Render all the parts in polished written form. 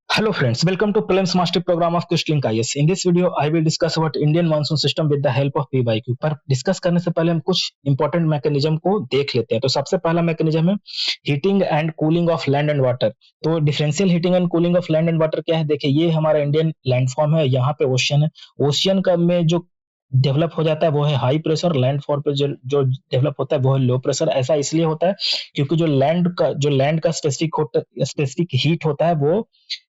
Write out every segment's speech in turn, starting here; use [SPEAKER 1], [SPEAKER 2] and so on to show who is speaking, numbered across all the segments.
[SPEAKER 1] Hello friends, welcome to Prelims Mastery Program of QuizLink IAS. In this video, I will discuss about Indian monsoon system with the help of PYQ. पर discuss करने से पहले हम कुछ important mechanism को देख लेते हैं। तो सबसे पहला मैकेनिज्म है heating and cooling of land and water. तो differential heating and cooling of land and water क्या है? देखिए, ये हमारा इंडियन लैंडफॉर्म है, यहाँ पे ओशियन है। ओशियन का में जो डेवलप हो जाता है वो है हाई प्रेशर, लैंड फॉर पे जो डेवलप होता है वो है लो प्रेशर। ऐसा इसलिए होता है क्योंकि जो लैंड का स्पेसिफिक हीट होता है वो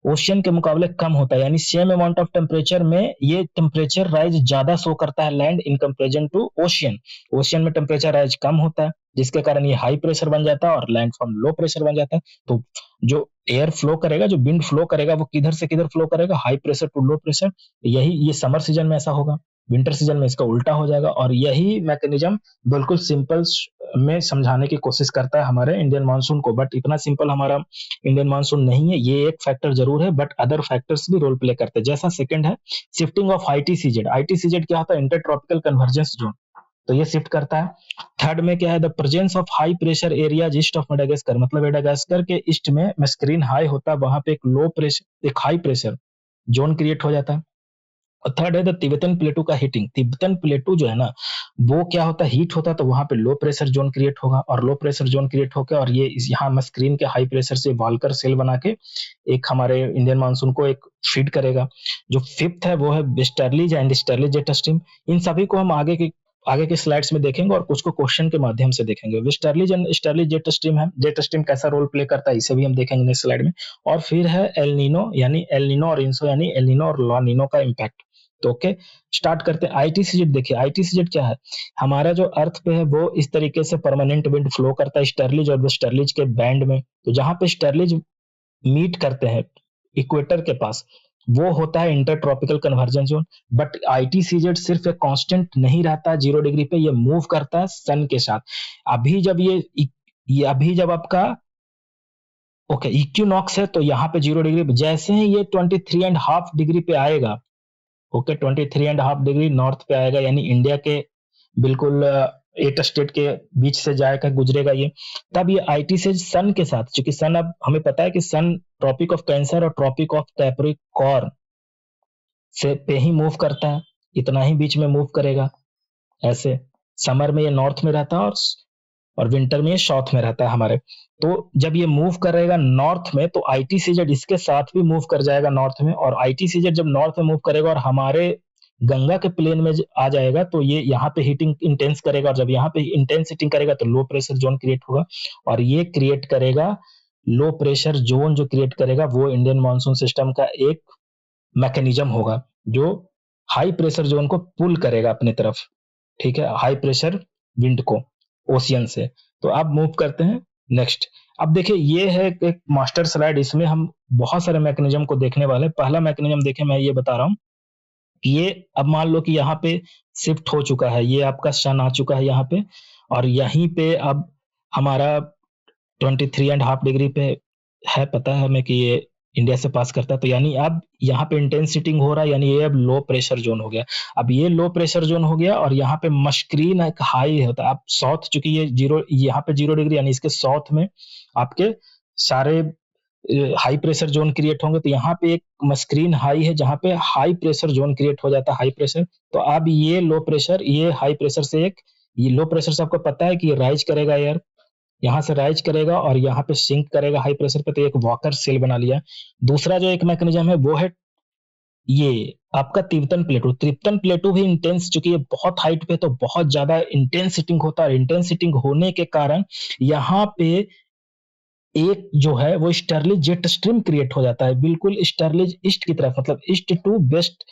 [SPEAKER 1] ओशियन के मुकाबले कम होता है, यानी सेम अमाउंट ऑफ टेम्परेचर में ये टेम्परेचर राइज ज्यादा शो करता है land in comparison to ocean. Ocean में टेम्परेचर राइज कम होता है, जिसके कारण ये हाई प्रेशर बन जाता है और लैंड फॉर्म लो प्रेशर बन जाता है। तो जो एयर फ्लो करेगा, जो विंड फ्लो करेगा, वो किधर से किधर फ्लो करेगा? High pressure to low pressure. यही ये समर सीजन में ऐसा होगा, विंटर सीजन में इसका उल्टा हो जाएगा। और यही मैकेनिज्म बिल्कुल सिंपल में समझाने की कोशिश करता है हमारे इंडियन मानसून को, बट इतना सिंपल हमारा इंडियन मानसून नहीं है। ये एक फैक्टर जरूर है, बट अदर फैक्टर्स भी रोल प्ले करते हैं। जैसा सेकंड है शिफ्टिंग ऑफ आईटीसीजेड। आईटीसीजेड क्या होता है? इंटर ट्रॉपिकल कन्वर्जेंस जोन, तो ये शिफ्ट करता है। थर्ड में क्या है? The presence of high pressure areas east of Madagascar, मतलब मेडागास्कर के ईस्ट में स्क्रीन हाई होता है, वहां पे एक हाई प्रेशर जोन क्रिएट हो जाता है। और थर्ड है द तिब्बतन प्लेटू का हीटिंग। तिब्बतन प्लेटू जो है ना, वो क्या होता है? हीट होता है, तो वहां पे लो प्रेशर जोन क्रिएट होगा, और लो प्रेशर जोन क्रिएट होकर और ये यहाँ स्क्रीन के हाई प्रेशर से वाल्कर सेल बना के एक हमारे इंडियन मानसून को एक फीड करेगा। जो फिफ्थ है वो है westerlies and easterly jet stream. इन सभी को हम आगे के स्लाइड्स में देखेंगे और कुछ को क्वेश्चन के माध्यम से देखेंगे। Westerlies and easterly jet stream है, जेट स्ट्रीम कैसा रोल प्ले करता है इसे भी हम देखेंगे नेक्स्ट स्लाइड में। और फिर है एल नीनो, यानी एल नीनो और इंसो, यानी एल नीनो और ला नीनो का इम्पैक्ट। तो ओके, स्टार्ट करते हैं। आईटीसीजेड देखिए, आईटीसीजेड क्या है? हमारा जो अर्थ पे है वो इस तरीके से परमानेंट विंड फ्लो करता है स्टर्लिज और वेस्टर्लिज के बैंड में। तो जहां पे स्टर्लिज मीट करते हैं इक्वेटर के पास, वो होता है inter tropical convergence zone. But ITCZ सिर्फ एक कांस्टेंट नहीं रहता 0 डिग्री पे, ये मूव करता है सन के साथ। अभी जब आपका ओके इक्विनॉक्स है, तो यहाँ पे 0 डिग्री, जैसे ही ये 23.5 डिग्री पे आएगा, ओके 23.5 डिग्री नॉर्थ पे आएगा, यानी इंडिया के बिल्कुल 8 स्टेट के बीच से जाएगा, गुजरेगा ये। तब ये आईटी से सन के साथ, क्योंकि सन, अब हमें पता है कि सन ट्रॉपिक ऑफ कैंसर और ट्रॉपिक ऑफ कैप्रिकॉर्न से पे ही मूव करता है, इतना ही बीच में मूव करेगा। ऐसे समर में ये नॉर्थ में रहता है और विंटर में ये साउथ में रहता है हमारे। तो जब ये मूव करेगा नॉर्थ में, तो आईटीसीजेड इसके साथ भी मूव कर जाएगा नॉर्थ में। और आईटीसीजेड जब नॉर्थ में मूव करेगा और हमारे गंगा के प्लेन में आ जाएगा, तो ये यहाँ पे हीटिंग इंटेंस करेगा, और जब यहाँ पे इंटेंस हीटिंग करेगा तो लो प्रेशर जोन क्रिएट होगा, और ये क्रिएट करेगा लो प्रेशर जोन। जो क्रिएट करेगा वो इंडियन मानसून सिस्टम का एक मैकेनिज्म होगा, जो हाई प्रेशर जोन को पुल करेगा अपनी तरफ, ठीक है, हाई प्रेशर विंड को ओशियन से। तो अब मूव करते हैं नेक्स्ट। अब देखिए, ये है एक मास्टर स्लाइड, इसमें हम बहुत सारे मैकेनिज्म को देखने वाले हैं। पहला मैकेनिज्म देखिए, मैं ये बता रहा हूँ कि ये अब मान लो कि यहाँ पे शिफ्ट हो चुका है, ये आपका सन आ चुका है यहाँ पे, और यहीं पे अब हमारा 23.5 डिग्री पे है, पता है हमें कि ये इंडिया से पास करता है। तो यानी अब यहाँ पे इंटेंसिटिंग हो रहा है, यानी ये अब लो प्रेशर जोन हो गया। अब ये लो प्रेशर जोन हो गया, और यहाँ पे मस्क्रीन एक हाई होता है। अब साउथ, चूंकि ये यहाँ पे 0 डिग्री, यानी इसके साउथ में आपके सारे हाई प्रेशर जोन क्रिएट होंगे। तो यहाँ पे एक मस्क्रीन हाई है, जहाँ पे हाई प्रेशर जोन क्रिएट हो जाता है, हाई प्रेशर। तो अब ये लो प्रेशर, ये हाई प्रेशर से ये लो प्रेशर से आपको पता है कि ये राइज करेगा, एयर यहाँ से राइज करेगा और यहाँ पे सिंक करेगा हाई प्रेशर पे, तो एक वॉकर सेल बना लिया। दूसरा जो एक मैकेनिज्म है वो है ये आपका तिब्बतन प्लेटू। तिब्बतन प्लेटू भी इंटेंस, चूंकि ये बहुत हाइट पे, तो बहुत ज्यादा इंटेंस हीटिंग होता है। इंटेंस हीटिंग होने के कारण यहाँ पे एक जो है वो स्टर्लिज जेट स्ट्रीम क्रिएट हो जाता है, बिल्कुल स्टर्लिज ईस्ट की तरफ, मतलब ईस्ट टू वेस्ट।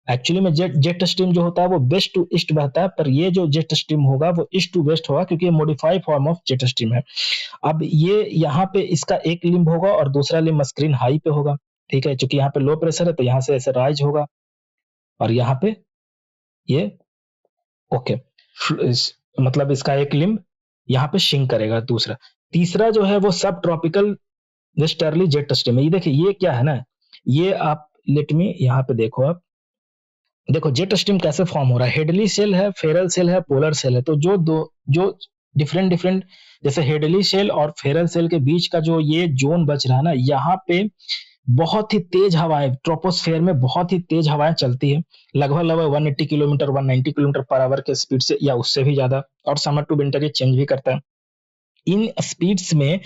[SPEAKER 1] एक्चुअली में जेट स्ट्रीम जो होता है वो वेस्ट टू ईस्ट बहता है, पर ये जो जेट स्ट्रीम होगा वो ईस्ट टू वेस्ट होगा, क्योंकि ये modified form of jet stream है। अब ये यहाँ पे इसका एक लिम्ब होगा और दूसरा लिम्ब स्क्रीन हाई पे होगा, ठीक है, क्योंकि यहाँ पे लो प्रेशर है, तो यहाँ से ऐसे राइज होगा, और यहाँ पे ये ओके, मतलब इसका एक लिम्ब यहाँ पे शिंक करेगा। दूसरा, तीसरा जो है वो सब ट्रॉपिकल वेस्टर्ली जेट स्ट्रीम है। ये देखिए, ये क्या है ना, ये आप लेट मी यहाँ पे देखो, आप देखो जेट स्ट्रीम कैसे फॉर्म हो रहा है। हेडली सेल है, फेरल सेल है, पोलर सेल है। तो जो डिफरेंट डिफरेंट, जैसे हेडली सेल और फेरल सेल के बीच का जो ये जोन बच रहा है ना, यहाँ पे बहुत ही तेज हवाएं, ट्रोपोस्फेयर में बहुत ही तेज हवाएं चलती है, लगभग लगभग 180 किलोमीटर 190 किलोमीटर पर आवर के स्पीड से या उससे भी ज्यादा, और समर टू विंटर ये चेंज भी करता है। इन स्पीड्स में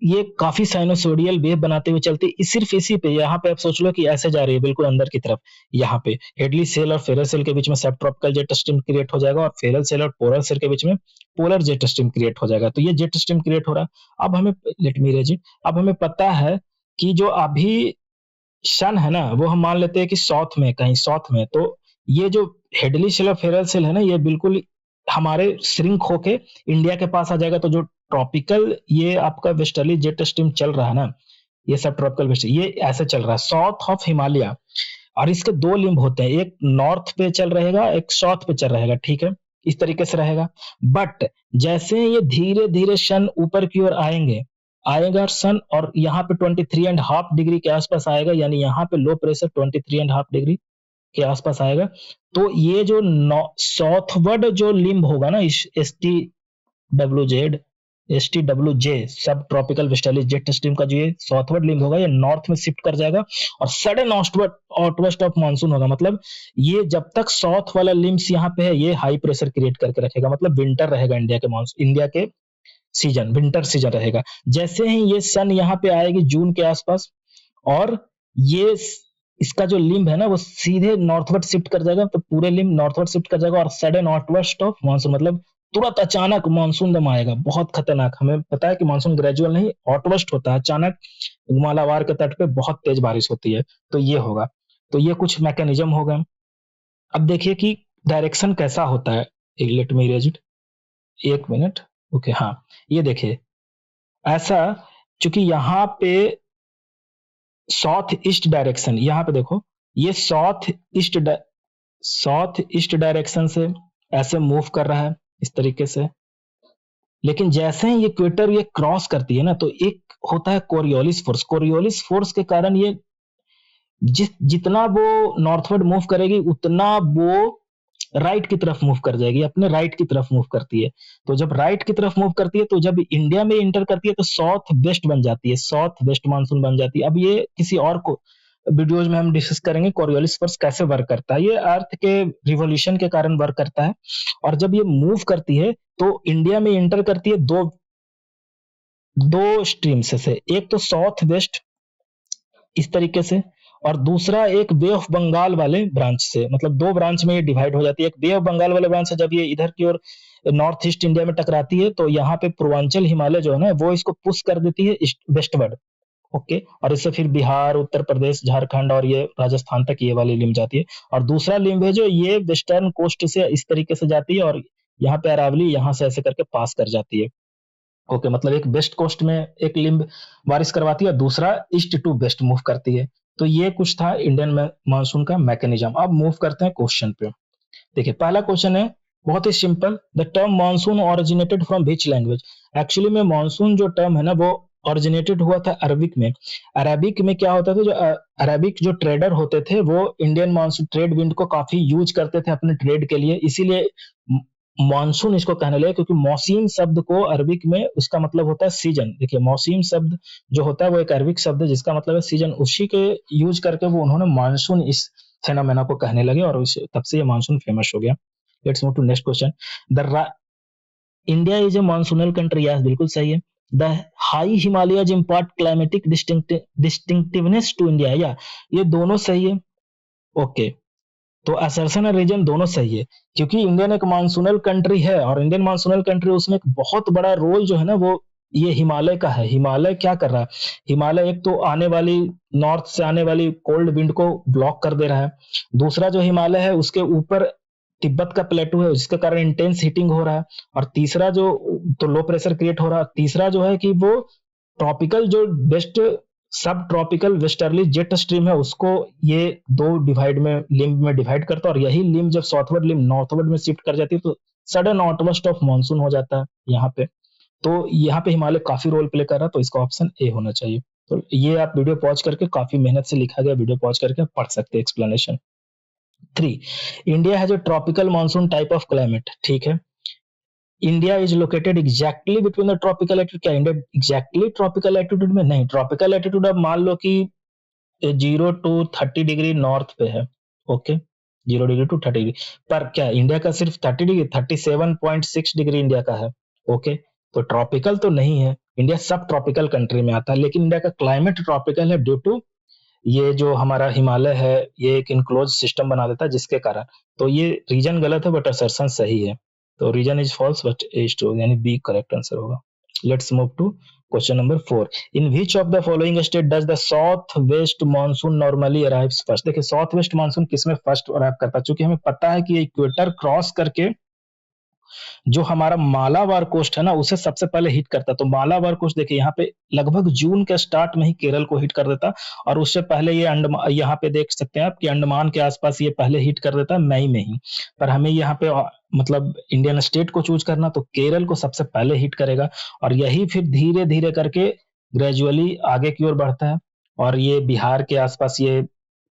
[SPEAKER 1] ये काफी साइनोसोडियल वेव बनाते हुए चलती है, सिर्फ इसी पे, यहाँ पे आप सोच लो कि ऐसे जा रही है बिल्कुल अंदर की तरफ, यहाँ पे हेडली सेल और फेरल सेल के बीच में सब ट्रॉपिकल जेट स्ट्रीम क्रिएट हो जाएगा, और फेरल सेल और पोलर सेल के बीच में पोलर जेट स्ट्रीम क्रिएट हो जाएगा। तो ये जेट स्ट्रीम क्रिएट हो रहा है। अब हमें, लेट मी रीड इट, अब हमें पता है कि जो अभी सन है ना, वो हम मान लेते हैं कि साउथ में, कहीं साउथ में, तो ये जो हेडली सेल और फेरल सेल है ना, ये बिल्कुल हमारे श्रिंक होके इंडिया के पास आ जाएगा। तो जो ट्रॉपिकल ये आपका वेस्टर्ली जेट स्ट्रीम चल रहा है ना, ये सब ट्रॉपिकल वेस्ट, ये ऐसे चल रहा है साउथ ऑफ हिमालय, और इसके दो लिम्ब होते हैं, एक नॉर्थ पे चल रहेगा, एक साउथ पे चल रहेगा, ठीक है, इस तरीके से रहेगा। बट जैसे ये धीरे धीरे सन ऊपर की ओर आएंगे, आएगा सन, और यहाँ पे 23.5 डिग्री के आसपास आएगा, यानी यहाँ पे लो प्रेशर 23.5 डिग्री के आसपास आएगा। तो ये जो साउथवर्ड जो लिम्ब होगा ना, एस टी डब्ल्यू जे सब ट्रॉपिकल वेस्टर्ली जेट स्ट्रीम का जो ये साउथवर्ड लिम्ब होगा, ये नॉर्थ में शिफ्ट कर जाएगा, और सडन आउटवेस्ट ऑफ मानसून होगा। मतलब ये जब तक साउथ वाला लिम्स यहाँ पे है, ये हाई प्रेशर क्रिएट करके रखेगा, मतलब विंटर रहेगा इंडिया के मानसून, इंडिया के सीजन, विंटर सीजन रहेगा। जैसे ही ये सन यहाँ पे आएगी जून के आसपास, और ये इसका जो लिम्ब है ना, वो सीधे नॉर्थवर्ड शिफ्ट कर जाएगा, तो पूरे लिम्ब नॉर्थवर्ड शिफ्ट कर जाएगा, और सडन आउटवर्स्ट ऑफ मानसून, मतलब तुरंत अचानक मानसून दम आएगा, बहुत खतरनाक। हमें पता है कि मानसून ग्रेजुअल नहीं, आउटवर्स्ट होता है, अचानक मालाबार के तट पे बहुत तेज बारिश होती है, तो ये होगा। तो ये कुछ मैकेनिज्म होगा। अब देखिए कि डायरेक्शन कैसा होता है, लेट मी रीड इट, एक मिनट। ओके, हाँ, ये देखिए ऐसा, चूंकि यहाँ पे साउथ ईस्ट डायरेक्शन, यहाँ पे देखो, ये साउथ ईस्ट डायरेक्शन से ऐसे मूव कर रहा है इस तरीके से, लेकिन जैसे ही ये इक्वेटर ये क्रॉस करती है ना, तो एक होता है कोरियोलिस फोर्स, कोरियोलिस फोर्स के कारण ये जितना वो नॉर्थवर्ड मूव करेगी, उतना वो राइट की तरफ मूव कर जाएगी, अपने राइट की तरफ मूव करती है। तो जब राइट की तरफ मूव करती है, तो जब इंडिया में इंटर करती है, तो साउथ वेस्ट बन जाती है, साउथ वेस्ट मानसून बन जाती है। अब ये किसी और को वीडियोज में हम डिस्कस करेंगे कोरियोलिस फोर्स कैसे वर्क करता है। ये अर्थ के रिवोल्यूशन के कारण वर्क करता है, और जब ये मूव करती है, तो इंडिया में इंटर करती है दो दो स्ट्रीम से, एक तो साउथ वेस्ट इस तरीके से, और दूसरा एक बे ऑफ बंगाल वाले ब्रांच से, मतलब दो ब्रांच में ये डिवाइड हो जाती है। एक बे ऑफ बंगाल वाले ब्रांच से जब ये इधर की ओर नॉर्थ ईस्ट इंडिया में टकराती है, तो यहाँ पे पूर्वांचल हिमालय जो है ना, वो इसको पुश कर देती है वेस्टवर्ड। ओके, और इससे फिर बिहार, उत्तर प्रदेश, झारखंड और ये राजस्थान तक ये वाली लिम्ब जाती है। और दूसरा लिम्ब है जो ये वेस्टर्न कोस्ट से इस तरीके से जाती है, और यहाँ पे अरावली यहाँ से ऐसे करके पास कर जाती है। ओके, मतलब एक वेस्ट कोस्ट में एक लिम्ब बारिश करवाती है, दूसरा ईस्ट टू वेस्ट मूव करती है। तो ये कुछ था इंडियन मानसून का मैकेनिज्म। अब मूव करते हैं क्वेश्चन पे। देखिए, पहला क्वेश्चन है बहुत ही simple, the term monsoon originated from which language. Actually में मानसून जो टर्म है ना, वो ओरिजिनेटेड हुआ था अरबिक में। अरबिक में क्या होता था, जो अरबिक जो ट्रेडर होते थे, वो इंडियन मानसून ट्रेड विंड को काफी यूज करते थे अपने ट्रेड के लिए, इसीलिए मानसून इसको कहने लगे, क्योंकि मौसम शब्द को अरबिक में उसका मतलब होता है सीजन। देखिए, मौसम शब्द जो होता है वो एक अरबिक शब्द है जिसका मतलब है सीजन, उसी के यूज करके वो उन्होंने मानसून इस फेनोमेना को कहने लगे, और तब से ये मानसून फेमस हो गया। Let's move to next question. The India is a monsoonal country, yes बिल्कुल सही है। The high Himalayas impart climatic distinctiveness to India, या ये दोनों सही है। ओके, तो असर्शन और रीजन दोनों सही है, क्योंकि इंडियन एक मानसूनल कंट्री है, और इंडियन मानसूनल कंट्री उसमें एक बहुत बड़ा रोल जो है ना, वो ये हिमालय का है। हिमालय क्या कर रहा है, हिमालय एक तो आने वाली नॉर्थ से आने वाली कोल्ड विंड को ब्लॉक कर दे रहा है, दूसरा जो हिमालय है उसके ऊपर तिब्बत का प्लेटू है जिसके कारण इंटेंस हीटिंग हो रहा है, और तीसरा जो तो लो प्रेशर क्रिएट हो रहा है, तीसरा जो है कि वो ट्रॉपिकल जो वेस्ट सब ट्रॉपिकल वेस्टर्ली जेट स्ट्रीम है, उसको ये दो डिवाइड में लिम्ब में डिवाइड करता है, और यही लिम्ब जब साउथवर्ड लिम्ब नॉर्थवर्ड में शिफ्ट कर जाती है, तो सडन आउटबर्स्ट ऑफ मानसून हो जाता है यहाँ पे। तो यहाँ पे हिमालय काफी रोल प्ले कर रहा है, तो इसका ऑप्शन ए होना चाहिए। तो ये आप वीडियो पॉज करके, काफी मेहनत से लिखा गया वीडियो पॉज करके पढ़ सकते हैं explanation. 3, India has a tropical monsoon type of climate, ठीक है। India is located exactly between the tropical attitude, क्या इंडिया एग्जैक्टली ट्रॉपिकल एटीट्यूड में? नहीं, ट्रॉपिकल एटीट्यूड अब मान लो कि 0 to 30 डिग्री नॉर्थ पे है, ओके, 0 डिग्री to 30 डिग्री, पर क्या इंडिया का सिर्फ 30 डिग्री, 37.6 डिग्री इंडिया का है, ओके, तो ट्रॉपिकल तो नहीं है, इंडिया सब ट्रॉपिकल कंट्री में आता है, लेकिन इंडिया का क्लाइमेट ट्रॉपिकल है ड्यू टू ये जो हमारा हिमालय है, ये एक इनक्लोज सिस्टम बना देता है जिसके कारण, तो ये रीजन गलत है बट असर्शन सही है, तो reason is false but is true, यानी बी करेक्ट आंसर होगा। Let's move to question number 4। In which of the following state does the south west monsoon normally arrives first? देखिए south west monsoon किसमें first arrive करता है, क्योंकि हमें पता है कि इक्वेटर क्रॉस करके जो हमारा मालाबार कोस्ट है ना उसे सबसे पहले हिट करता, तो मालाबार कोस्ट देखिए यहाँ पे लगभग जून के स्टार्ट में ही केरल को हिट कर देता, और उससे पहले ये अंडमान, यहाँ पे देख सकते हैं आप कि अंडमान के आसपास ये पहले हिट कर देता मई में ही, पर हमें यहाँ पे मतलब इंडियन स्टेट को चूज करना, तो केरल को सबसे पहले हिट करेगा, और यही फिर धीरे धीरे करके ग्रेजुअली आगे की ओर बढ़ता है, और ये बिहार के आसपास ये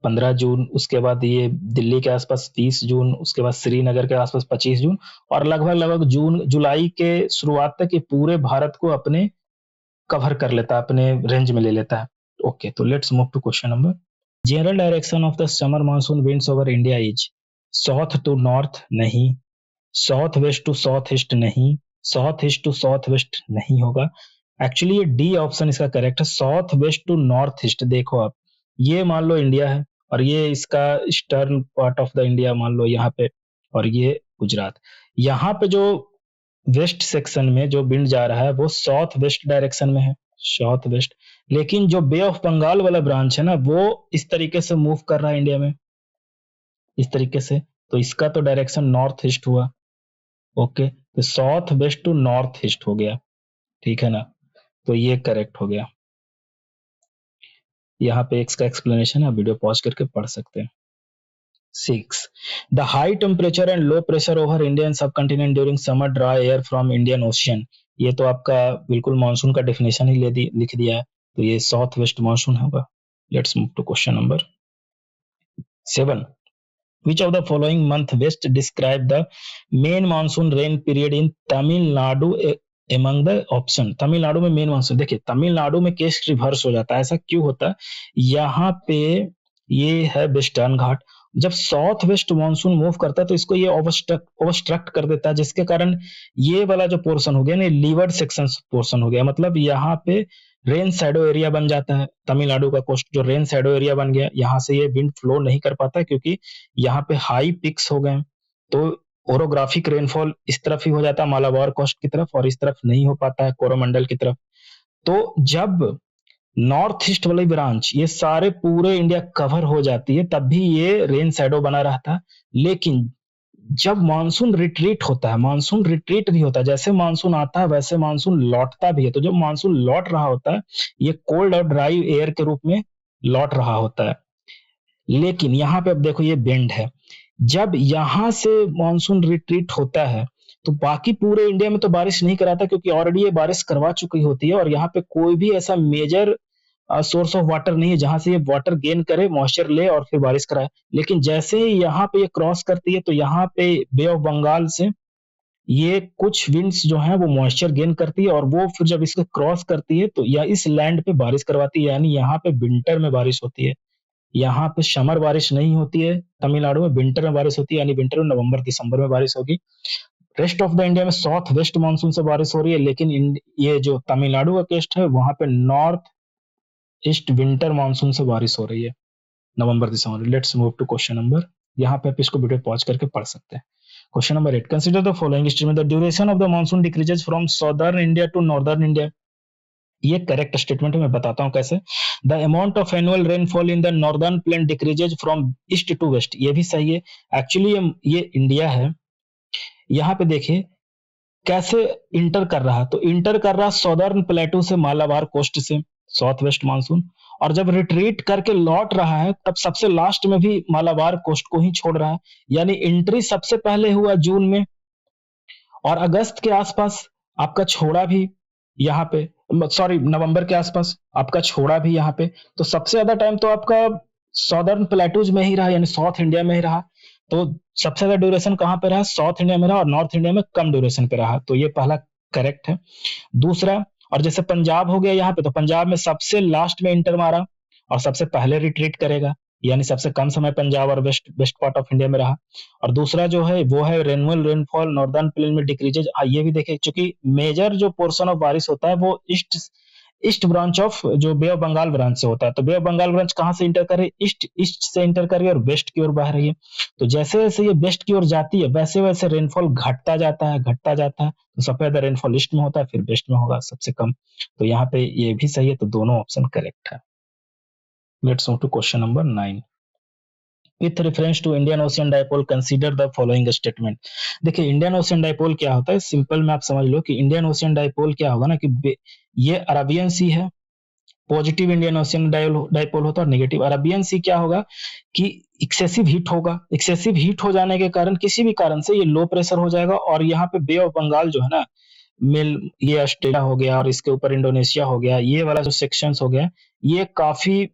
[SPEAKER 1] 15 जून, उसके बाद ये दिल्ली के आसपास 30 जून, उसके बाद श्रीनगर के आसपास 25 जून, और लगभग लगभग जून जुलाई के शुरुआत तक ये पूरे भारत को अपने कवर कर लेता है, अपने रेंज में ले लेता है। ओके, तो let's move to question number. General direction of the summer monsoon winds over India is south to north नहीं, south west to south east नहीं, south east to south west नहीं होगा, एक्चुअली ये डी ऑप्शन इसका correct है, south west to north east. देखो आप, ये मान लो इंडिया है और ये इसका eastern part of the India मान लो यहाँ पे, और ये गुजरात, यहाँ पे जो वेस्ट सेक्शन में जो विंड जा रहा है वो साउथ वेस्ट डायरेक्शन में है, साउथ वेस्ट, लेकिन जो बे ऑफ बंगाल वाला ब्रांच है ना वो इस तरीके से मूव कर रहा है इंडिया में, इस तरीके से, तो इसका तो डायरेक्शन नॉर्थ ईस्ट हुआ, ओके, तो south west to north east हो गया, ठीक है ना, तो ये करेक्ट हो गया। यहाँ पे इसका एक्सप्लेनेशन है, वीडियो पॉज करके पढ़ सकते हैं। 6. The high temperature and low pressure over Indian subcontinent during summer dry air from Indian Ocean, ये तो आपका बिल्कुल मानसून का डेफिनेशन ही लिख दिया है, तो ये साउथ वेस्ट मानसून होगा। Let's move to question number 7. Which of the following month best describe the main monsoon rain period in Tamil Nadu among the option? Tamil Nadu में मेन मानसून, देखिए तमिलनाडु में केस रिवर्स हो जाता है, ऐसा क्यों होता है, यहाँ पे ये है वेस्टर्न घाट, जब साउथ वेस्ट मानसून मूव करता है तो इसको ये ओवरस्ट्रक्ट कर देता है, जिसके कारण ये वाला जो पोर्शन हो गया ना लीवर्ड सेक्शन पोर्शन हो गया, मतलब यहाँ पे रेन शैडो एरिया बन जाता है, तमिलनाडु का कोस्ट जो रेन शैडो एरिया बन गया, यहाँ से ये विंड फ्लो नहीं कर पाता क्योंकि यहाँ पे हाई पिक्स हो गए, तो ओरोग्राफिक रेनफॉल इस तरफ ही हो जाता है मालाबार कोस्ट की तरफ, और इस तरफ नहीं हो पाता है कोरोमंडल की तरफ, तो जब नॉर्थ ईस्ट वाली ब्रांच ये सारे पूरे इंडिया कवर हो जाती है तब भी ये रेन शैडो बना रहता है, लेकिन जब मानसून रिट्रीट होता है, मानसून रिट्रीट भी होता है, जैसे मानसून आता है वैसे मानसून लौटता भी है, तो जब मानसून लौट रहा होता है ये कोल्ड और ड्राई एयर के रूप में लौट रहा होता है, लेकिन यहाँ पे अब देखो ये बेंड है, जब यहाँ से मानसून रिट्रीट होता है तो बाकी पूरे इंडिया में तो बारिश नहीं कराता क्योंकि ऑलरेडी ये बारिश करवा चुकी होती है, और यहाँ पे कोई भी ऐसा मेजर सोर्स ऑफ वाटर नहीं है जहां से ये वाटर गेन करे, मॉइस्चर ले और फिर बारिश कराए, लेकिन जैसे ही यहाँ पे ये क्रॉस करती है तो यहाँ पे बे ऑफ बंगाल से ये कुछ विंड्स जो हैं वो मॉइस्चर गेन करती है, और वो फिर जब इसको क्रॉस करती है तो या इस लैंड पे बारिश करवाती है, यानी यहाँ पे विंटर में बारिश होती है, यहाँ पे समर बारिश नहीं होती है, तमिलनाडु में विंटर में बारिश होती है, यानी विंटर में नवंबर दिसंबर में बारिश होगी। रेस्ट ऑफ द इंडिया में साउथ वेस्ट मानसून से बारिश हो रही है, लेकिन ये जो तमिलनाडु का केस्ट है वहां पे नॉर्थ ईस्ट विंटर मानसून से बारिश हो रही है नवंबर दिसंबर। Let's move to question number, यहाँ पे आप इसको वीडियो पॉज करके पढ़ सकते हैं। Question number 8, consider the following statement, the duration of the monsoon decreases from southern India to northern India, ये करेक्ट स्टेटमेंट है, मैं बताता हूं कैसे। The amount of annual rainfall in the northern plain decreases from east to west, ये भी सही है, एक्चुअली ये इंडिया है, यहाँ पे देखिए कैसे इंटर कर रहा, तो इंटर कर रहा सदर्न प्लेटू से मालाबार कोस्ट से साउथ वेस्ट मानसून, और जब रिट्रीट करके लौट रहा है तब सबसे लास्ट में भी मालाबार कोस्ट को ही छोड़ रहा है, यानी एंट्री सबसे पहले हुआ जून में, और अगस्त के आसपास आपका छोड़ा भी यहाँ पे, सॉरी नवंबर के आसपास आपका छोड़ा भी यहाँ पे, तो सबसे ज्यादा टाइम तो आपका सदर्न प्लेटूज में ही रहा, यानी साउथ इंडिया में ही रहा, तो सबसे ज्यादा ड्यूरेशन कहाँ पे रहा? साउथ इंडिया में रहा और नॉर्थ इंडिया में कम ड्यूरेशन पे रहा, तो ये पहला करेक्ट है। दूसरा, और जैसे पंजाब हो गया यहाँ पे, तो पंजाब में सबसे लास्ट में इंटर मारा और सबसे पहले रिट्रीट करेगा, यानी सबसे कम समय पंजाब और west west part of India में रहा। और दूसरा जो है वो है रेनुअल रेनफॉल नॉर्दर्न प्लेन में डिक्रीजेज। ये भी देखे, चूंकि मेजर जो पोर्शन ऑफ बारिश होता है वो ईस्ट ईस्ट ब्रांच ऑफ जो बे ऑफ बंगाल ब्रांच से होता है, तो बे ऑफ बंगाल ब्रांच कहाँ से इंटर कर रही है? ईस्ट ईस्ट से इंटर कर रही है और वेस्ट की ओर बह रही है। तो जैसे जैसे ये वेस्ट की ओर जाती है वैसे वैसे रेनफॉल घटता जाता है, घटता जाता है। तो सबसे ज्यादा रेनफॉल ईस्ट में होता है, फिर वेस्ट में होगा सबसे कम। तो यहाँ पे ये भी सही है, तो दोनों ऑप्शन करेक्ट है। Let's move to question number 9। With reference to Indian Ocean dipole consider the following statement. देखिए इंडियन ओशियन डाइपोल क्या होता है, सिंपल में आप समझ लो कि इंडियन ओशियन डाइपोल क्या होगा ना कि ये अरबियन सी है, पॉजिटिव इंडियन ओशियन डाइपोल होता है, और नेगेटिव अरबियन सी क्या होगा कि एक्सेसिव हीट होगा। एक्सेसिव हीट हो जाने के कारण किसी भी कारण से ये लो प्रेशर हो जाएगा, और यहाँ पे बे ऑफ बंगाल जो है ना, मिल ये ऑस्ट्रेलिया हो गया और इसके ऊपर इंडोनेशिया हो गया, ये वाला जो सेक्शंस हो गया ये काफी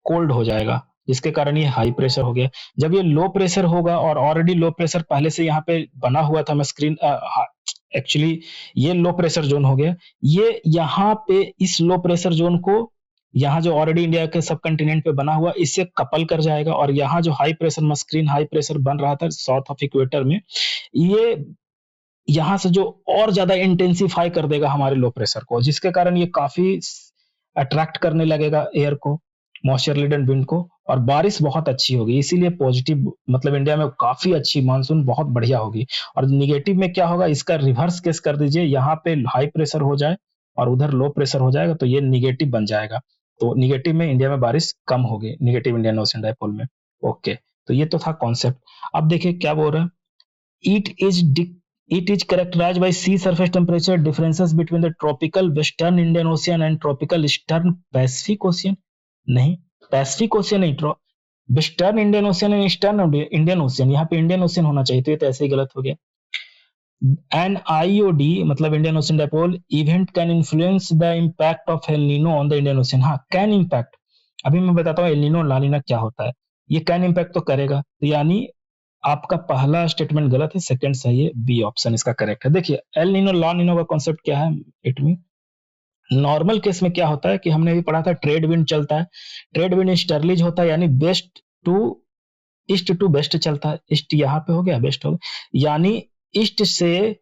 [SPEAKER 1] कोल्ड हो जाएगा, जिसके कारण ये हाई प्रेशर हो गया। जब ये लो प्रेशर होगा और ऑलरेडी लो प्रेशर पहले से यहाँ पे बना हुआ था, मैं स्क्रीन एक्चुअली ये लो प्रेशर जोन हो गया, ये यहाँ पे इस लो प्रेशर जोन को यहाँ जो ऑलरेडी इंडिया के सब कंटिनेंट पे बना हुआ इससे कपल कर जाएगा, और यहाँ जो हाई प्रेशर मस्क्रीन हाई प्रेशर बन रहा था साउथ ऑफ इक्वेटर में, ये यहाँ से जो और ज्यादा इंटेंसिफाई कर देगा हमारे लो प्रेशर को, जिसके कारण ये काफी अट्रैक्ट करने लगेगा एयर को, मॉइस्चर रिलेटेड विंड को, और बारिश बहुत अच्छी होगी। इसीलिए पॉजिटिव मतलब इंडिया में काफी अच्छी मानसून बहुत बढ़िया होगी। और निगेटिव में क्या होगा, इसका रिवर्स केस कर दीजिए, यहाँ पे हाई प्रेशर हो जाए और उधर लो प्रेशर हो जाएगा, तो ये निगेटिव बन जाएगा। तो निगेटिव में इंडिया में बारिश कम होगी, निगेटिव इंडियन ओशन डाइपोल में। ओके, तो ये तो था कॉन्सेप्ट। अब देखिए क्या बोल रहा है, it is it is characterized by sea surface temperature differences between the tropical western Indian Ocean and tropical eastern Pacific Ocean। नहीं, पैसिफिक ओशियन नहीं, western Indian ocean and eastern Indian ocean, यहाँ पे इंडियन ओशियन होना चाहिए, तो ये तो ऐसे ही गलत हो गया। एन आईओडी मतलब Indian Ocean dipole event can influence the impact of El Nino on the Indian ocean. हाँ, कैन इम्पैक्ट, अभी मैं बताता हूँ एल नीनो ला नीना क्या होता है। ये कैन इम्पैक्ट तो करेगा, तो यानी आपका पहला स्टेटमेंट गलत है, सेकंड सही है, बी ऑप्शन इसका करेक्ट है। देखिए एल नीनो ला नीनो का कॉन्सेप्ट क्या है, इट मीन नॉर्मल केस में क्या होता है कि हमने भी पढ़ा था ट्रेड विंड चलता है, ट्रेड विंड ईस्टर्लीज होता है, यानी west to east to west चलता है। ईस्ट यहाँ पे हो गया, वेस्ट हो गया, यानी ईस्ट से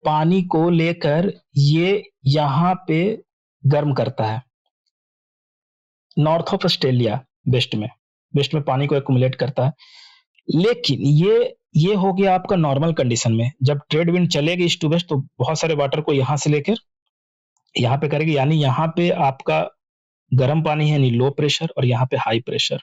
[SPEAKER 1] पानी को लेकर ये यहाँ पे गर्म करता है, नॉर्थ ऑफ ऑस्ट्रेलिया वेस्ट में पानी को एक्युमुलेट करता है। लेकिन ये हो गया आपका नॉर्मल कंडीशन में, जब ट्रेड विंड चलेगी ईस्ट टू वेस्ट तो बहुत सारे वाटर को यहां से लेकर यहाँ पे करेगी, यानी यहाँ पे आपका गर्म पानी है यानी लो प्रेशर, और यहाँ पे हाई प्रेशर,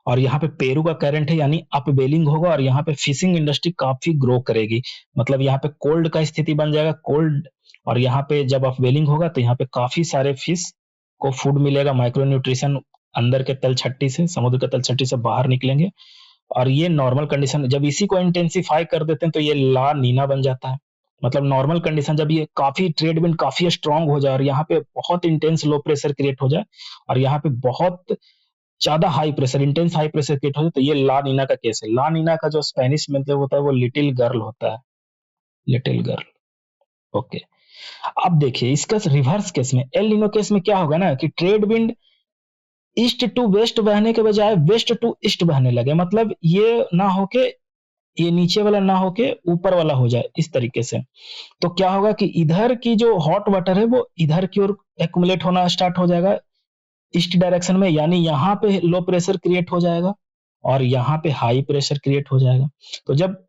[SPEAKER 1] और यहाँ पे पेरू का करंट है यानी अपवेलिंग होगा, और यहाँ पे फिशिंग इंडस्ट्री काफी ग्रो करेगी, मतलब यहाँ पे कोल्ड का स्थिति बन जाएगा, कोल्ड, और यहाँ पे जब अपवेलिंग होगा तो यहाँ पे काफी सारे फिश को फूड मिलेगा, माइक्रो न्यूट्रिशन अंदर के तल छट्टी से, समुद्र के तल छट्टी से बाहर निकलेंगे, और ये नॉर्मल कंडीशन। जब इसी को इंटेंसिफाई कर देते हैं तो ये ला नीना बन जाता है, मतलब नॉर्मल कंडीशन जब ये काफी ट्रेड विंड काफी स्ट्रांग हो जाए और यहाँ पे बहुत इंटेंस लो प्रेशर क्रिएट हो जाए, और यहाँ पे बहुत ज्यादा high pressure intense high pressure create हो जाए, तो ये ला नीना का केस है। ला नीना का जो स्पेनिश मतलब होता है वो लिटिल गर्ल होता है, लिटिल गर्ल। ओके, अब देखिए इसका रिवर्स केस में, एल नीनो केस में क्या होगा ना कि trade wind east to west बहने के बजाय वेस्ट टू ईस्ट बहने लगे, मतलब ये ना होके ये नीचे वाला ना होके ऊपर वाला हो जाए इस तरीके से। तो क्या होगा कि इधर की जो हॉट वाटर है वो इधर की ओर एक्युमुलेट होना स्टार्ट हो जाएगा ईस्ट डायरेक्शन में, यानी यहाँ पे लो प्रेशर क्रिएट हो जाएगा और यहाँ पे हाई प्रेशर क्रिएट हो जाएगा। तो जब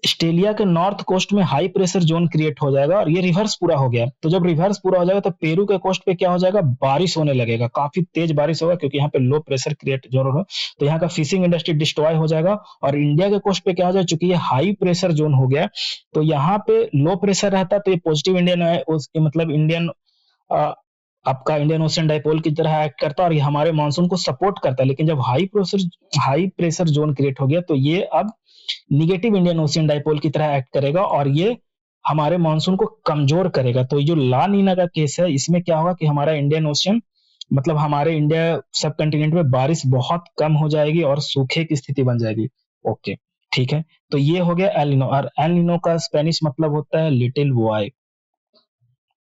[SPEAKER 1] ऑस्ट्रेलिया के नॉर्थ कोस्ट में हाई प्रेशर जोन क्रिएट हो जाएगा और ये रिवर्स पूरा हो गया, तो जब रिवर्स पूरा हो जाएगा तो पेरू के कोस्ट पे क्या हो जाएगा, बारिश होने लगेगा, काफी तेज बारिश होगा, क्योंकि यहाँ पे लो प्रेशर क्रिएट जोन होगा, तो यहाँ का फिशिंग इंडस्ट्री डिस्ट्रॉय हो जाएगा। और इंडिया के कोस्ट पे क्या हो जाए, चूंकि ये हाई प्रेशर जोन हो गया तो यहाँ पे लो प्रेशर रहता है, तो ये पॉजिटिव इंडियन है, उसके मतलब इंडियन आपका इंडियन ओशन डाइपोल की तरह एक्ट करता है और ये हमारे मानसून को सपोर्ट करता है। लेकिन जब हाई प्रेशर जोन क्रिएट हो गया तो ये अब निगेटिव इंडियन ओशियन डाइपोल की तरह एक्ट करेगा और ये हमारे मानसून को कमजोर करेगा। तो ये जो ला नीना का केस है इसमें क्या होगा कि हमारा इंडियन ओशियन मतलब हमारे इंडिया सब कंटिनेंट में बारिश बहुत कम हो जाएगी और सूखे की स्थिति बन जाएगी। ओके, ठीक है, तो ये हो गया एल नीनो, और एल नीनो का स्पेनिश मतलब होता है लिटिल बॉय।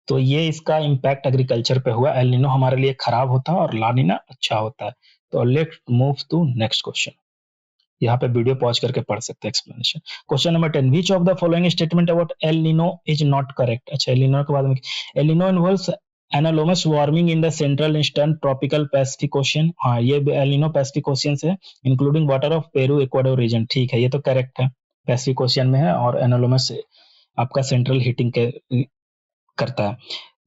[SPEAKER 1] तो ये इसका इम्पैक्ट एग्रीकल्चर पे हुआ। एल नीनो हमारे लिए खराब होता है और ला नीना अच्छा होता है। तो let's move to next question. यहाँ पे वीडियो पॉज करके पढ़ सकते हैं explanation. Question number 10, which of the following statement about El Nino is not correct. अच्छा, एल नीनो के बाद में El Nino involves anomalous warming in the central eastern tropical Pacific Ocean. हाँ, ये एल नीनो पैसिफिक ओशियन से, including water of Peru Ecuador region. ठीक है, ये तो करेक्ट है, पैसिफिक ओशियन में है, और एनालोमस आपका सेंट्रल हीटिंग के करता है।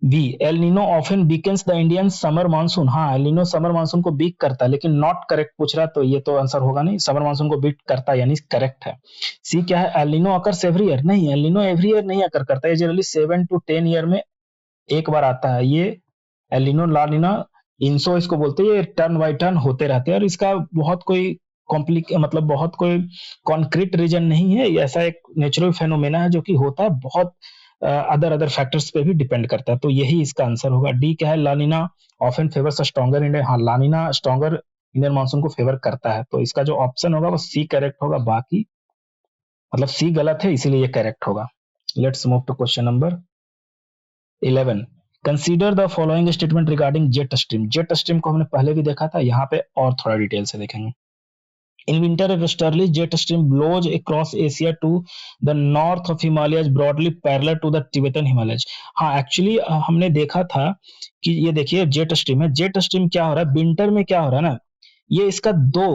[SPEAKER 1] B, El Nino often Bacon's the Indian summer monsoon. हाँ, एल नीनो समर मानसून को बीक करता है, लेकिन नॉट करेक्ट पूछ रहा है, तो ये तो आंसर होगा नहीं, समर मानसून को बीट करता है यानी करेक्ट है। सी क्या है, El Nino occurs every year. नहीं, एल नीनो एवरी ईयर नहीं अकर करता है, जनरली 7 to 10 ईयर में एक बार आता है। ये एल नीनो ला नीना इंसो इसको बोलते हैं, ये टर्न बाई टर्न होते रहते हैं, और इसका बहुत कोई मतलब बहुत कोई कॉन्क्रीट रीजन नहीं है। ये ऐसा एक नेचुरल फेनोमेना है जो कि होता है, बहुत अदर अदर फैक्टर्स पे भी डिपेंड करता है। तो यही इसका आंसर होगा। डी क्या है, लानिना ऑफन फेवर्स स्ट्रॉन्गर इंडियन। हाँ, लानिना स्ट्रॉन्गर इंडियन मानसून को फेवर करता है, तो इसका जो ऑप्शन होगा वो सी करेक्ट होगा। बाकी मतलब सी गलत है, इसीलिए ये करेक्ट होगा। Let's move to question number 11। Consider the following statement regarding jet stream. Jet stream को हमने पहले भी देखा था, यहाँ पे और थोड़ा डिटेल से देखेंगे। In winter, a westerly jet stream blows across Asia to the north of Himalayas, broadly parallel to the Tibetan Himalayas. हाँ, एक्चुअली हमने देखा था कि ये देखिए जेट स्ट्रीम है। जेट स्ट्रीम क्या हो रहा है, विंटर में क्या हो रहा है ना, ये इसका दो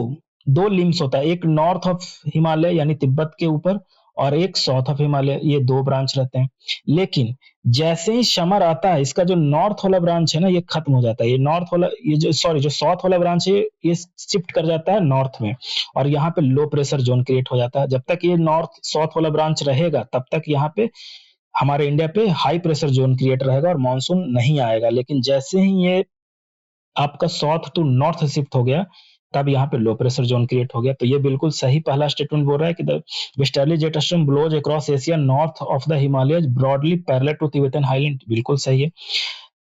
[SPEAKER 1] दो लिम्स होता है, एक नॉर्थ ऑफ हिमालय यानी तिब्बत के ऊपर, और एक साउथ ऑफ हिमालय, ये दो ब्रांच रहते हैं। लेकिन जैसे ही समर आता है, इसका जो नॉर्थ वाला ब्रांच है ना, ये खत्म हो जाता है। ये नॉर्थ वाला, ये जो सॉरी जो साउथ वाला ब्रांच है, ये शिफ्ट कर जाता है नॉर्थ में, और यहाँ पे लो प्रेशर जोन क्रिएट हो जाता है। जब तक ये नॉर्थ साउथ वाला ब्रांच रहेगा, तब तक यहाँ पे हमारे इंडिया पे हाई प्रेशर जोन क्रिएट रहेगा और मानसून नहीं आएगा। लेकिन जैसे ही ये आपका साउथ टू नॉर्थ शिफ्ट हो गया, तब यहाँ पे लो प्रेशर जोन क्रिएट हो गया। तो ये बिल्कुल सही पहला स्टेटमेंट बोल रहा है कि the westerly jet stream blows across Asia north of the Himalayas broadly parallel to Tibetan highland. बिल्कुल सही है।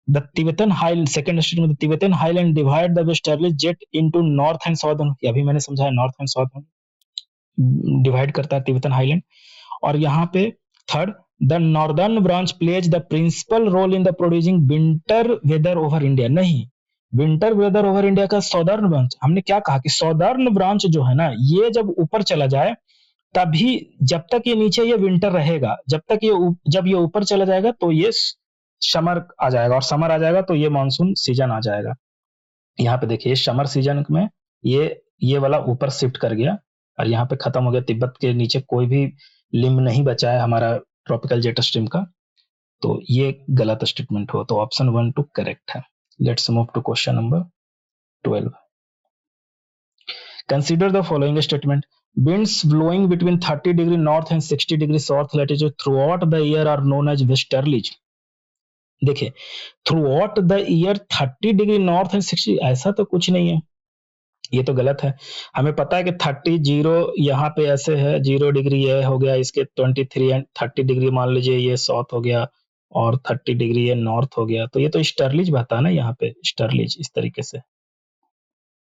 [SPEAKER 1] The Tibetan highland, second statement, the Tibetan highland divide the westerly jet into north and southern. अभी मैंने समझाया, north and southern divide करता है Tibetan highland. और यहाँ पे third, the northern branch plays the principal role in the producing winter weather over India. नहीं, winter weather over India का सौदर्न ब्रांच, हमने क्या कहा कि सौदर्न ब्रांच जो है ना, ये जब ऊपर चला जाए तभी, जब तक ये नीचे ये विंटर रहेगा, जब तक ये जब ये ऊपर चला जाएगा तो ये समर आ जाएगा, और समर आ जाएगा तो ये मानसून सीजन आ जाएगा। यहाँ पे देखिए समर सीजन में ये वाला ऊपर शिफ्ट कर गया, और यहाँ पे खत्म हो गया। तिब्बत के नीचे कोई भी लिम्ब नहीं बचा है हमारा ट्रॉपिकल जेट स्ट्रीम का। तो ये गलत स्टेटमेंट हो, तो ऑप्शन 1 टू करेक्ट है। Let's move to question number 12। Consider the following statement. Winds blowing between 30 degree north and 60 degree south latitude throughout the year are known as westerlies. देखिए, throughout the year 30 degree north and 60, ऐसा तो कुछ नहीं है, ये तो गलत है। हमें पता है कि 30 जीरो यहाँ पे ऐसे है, 0 डिग्री ये हो गया, इसके 23 एंड 30 डिग्री मान लीजिए ये साउथ हो गया, और 30 डिग्री ये नॉर्थ हो गया। तो ये तो स्टर्लिज बता ना, यहाँ पे स्टर्लिज इस तरीके से,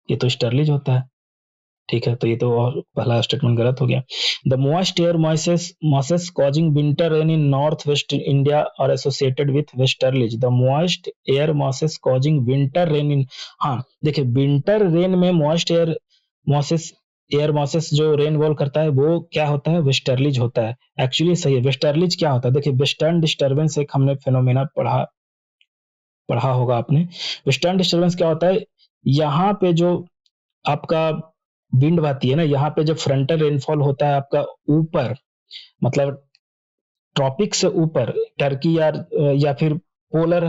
[SPEAKER 1] ये तो स्टर्लिज होता है। ठीक है, तो ये तो और पहला स्टेटमेंट गलत हो गया। The moist air masses causing winter rain in north west India और associated with westerlies. The moist air masses causing winter rain in, हाँ देखिए, विंटर रेन में मॉइस्ट एयर मॉसेस जो रेनफॉल करता है वो क्या होता है, वेस्टर्लीज होता है। एक्चुअली सही है। वेस्टर्लीज क्या होता है, देखिए वेस्टर्न डिस्टर्बेंस एक हमने फेनोमेना पढ़ा होगा आपने। वेस्टर्न डिस्टर्बेंस क्या होता है, यहाँ पे जो आपका विंड बहती है ना, यहाँ पे जब फ्रंटल रेनफॉल होता है आपका ऊपर, मतलब ट्रॉपिक से ऊपर, टर्की या फिर पोलर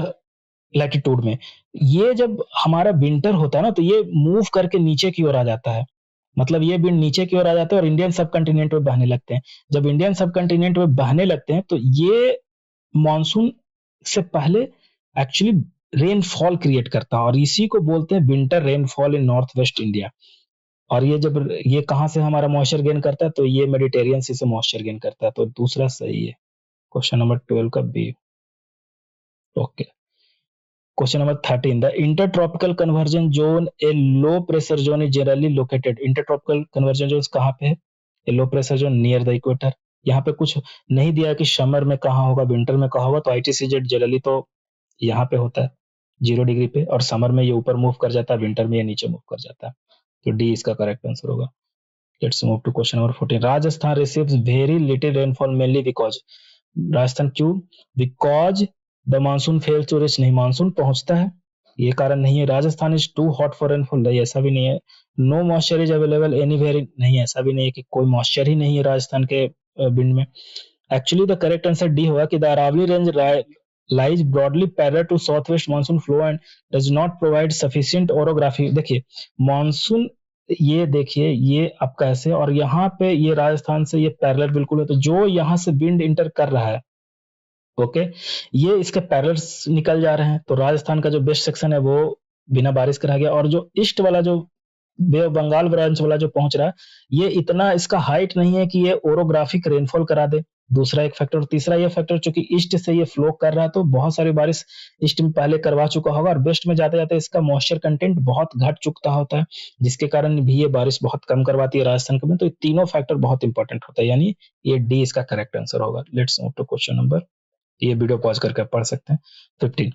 [SPEAKER 1] लैटिट्यूड में, ये जब हमारा विंटर होता है ना, तो ये मूव करके नीचे की ओर आ जाता है। मतलब ये विंड नीचे की ओर आ जाता है और इंडियन सब कंटिनेंट में बहने लगते हैं। जब इंडियन सब कंटिनेंट में बहने लगते हैं, तो ये मानसून से पहले एक्चुअली रेनफॉल क्रिएट करता है, और इसी को बोलते हैं winter rainfall in north west India. और ये जब ये कहाँ से हमारा मॉइस्चर गेन करता है, तो ये मेडिटेरियन सी से मॉइस्चर गेन करता है। तो दूसरा सही है, क्वेश्चन नंबर 12 का B. Okay, question number 13। The intertropical convergence zone, a low pressure zone is generally located. Intertropical convergence zone कहाँ पे है, ये low pressure zone near the equator. यहाँ पे कुछ नहीं दिया कि समर में कहाँ होगा, विंटर में कहाँ होगा, तो ITCZ जनरली तो यहाँ पे होता है 0 डिग्री पे, और समर में ये ऊपर मूव कर जाता है, विंटर में ये नीचे मूव कर जाता है। तो डी इसका करेक्ट आंसर होगा। Let's move to question number 14। Rajasthan receives very little rainfall mainly because, Rajasthan क्यों? Because the monsoon fails to reach, नहीं मानसून पहुंचता है, ये कारण नहीं है। Rajasthan is too hot for rainfall, नहीं ऐसा भी नहीं है। No moisture is available anywhere, नहीं ऐसा भी नहीं है कि कोई मॉइस्चर ही नहीं है राजस्थान के विंड में। Actually the correct answer D होगा कि the Aravalli range lies broadly parallel to southwest monsoon flow and does not provide sufficient orography। देखिए मानसून, ये देखिए ये आपका ऐसे, और यहाँ पे ये राजस्थान से ये पैरेलल बिल्कुल है, तो जो यहाँ से विंड इंटर कर रहा है, ओके, ये इसके पैरेलल्स निकल जा रहे हैं, तो राजस्थान का जो बेस्ट सेक्शन है वो बिना बारिश के रह गया। और जो ईस्ट वाला जो बे ऑफ बंगाल ब्रांच वाला जो पहुंच रहा है, ये इतना इसका हाइट नहीं है कि ये ओरोग्राफिक रेनफॉल करा दे, दूसरा एक फैक्टर। तीसरा ये फैक्टर चूंकि ईस्ट से ये फ्लो कर रहा है, तो बहुत सारी बारिश ईस्ट में पहले करवा चुका होगा, और वेस्ट में जाते जाते इसका मॉइस्चर कंटेंट बहुत घट चुका होता है, जिसके कारण भी ये बारिश बहुत कम करवाती है राजस्थान में। तो ये तीनों फैक्टर बहुत इंपॉर्टेंट होता है, यानी ये डी इसका करेक्ट आंसर होगा। Let's move to question number, ये वीडियो पॉज करके पढ़ सकते हैं। 15,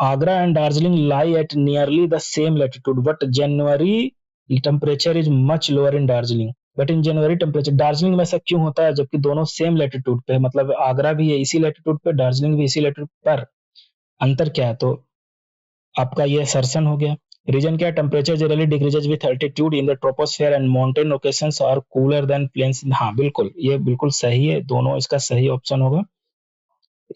[SPEAKER 1] Agra and Darjeeling lie at nearly the same latitude but January temperature is much lower in Darjeeling, but in January temperature, Darjeeling में ऐसा क्यों होता है जबकि दोनों सेम लैटिट्यूड पे, मतलब आगरा भी है इसी लैटिट्यूड पे, दार्जिलिंग भी इसी लैटिट्यूड पर, अंतर क्या है? तो आपका ये असर्शन हो गया। रीजन क्या है? Temperature generally decreases with altitude in the troposphere and mountain locations are cooler than plains. हाँ बिल्कुल, ये बिल्कुल सही है, दोनों इसका सही ऑप्शन होगा,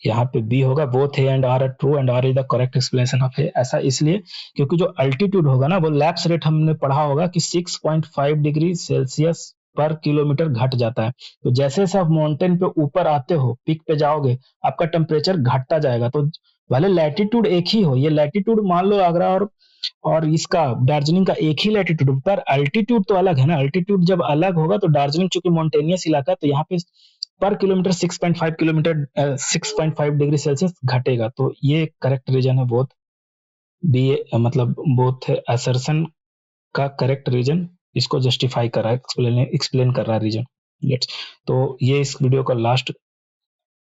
[SPEAKER 1] यहाँ पे बी होगा। Both A and R true and R is the correct explanation of A. ऐसा इसलिए क्योंकि जो अल्टीट्यूड होगा ना, वो लैप्स रेट हमने पढ़ा होगा कि 6.5 डिग्री सेल्सियस पर किलोमीटर घट जाता है। तो जैसे जैसे आप माउंटेन पे ऊपर आते हो, पीक पे जाओगे, आपका टेम्परेचर घटता जाएगा। तो भले लैटिट्यूड एक ही हो, ये लैटिट्यूड मान लो आगरा और इसका दार्जिलिंग का एक ही लैटिट्यूड, पर अल्टीट्यूड तो अलग है ना। अल्टीट्यूड जब अलग होगा तो दार्जिलिंग चूंकि माउंटेनियस इलाका है, तो यहाँ पे पर किलोमीटर 6.5 डिग्री सेल्सियस घटेगा। तो ये करेक्ट रीजन है बोथ बी, मतलब बोथ असर्शन का करेक्ट रीजन इसको जस्टिफाई कर रहा है, एक्सप्लेन कर रहा है रीजन। लेट्स, तो ये इस वीडियो का लास्ट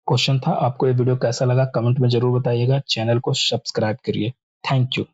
[SPEAKER 1] क्वेश्चन था। आपको ये वीडियो कैसा लगा कमेंट में जरूर बताइएगा, चैनल को सब्सक्राइब करिए। Thank you.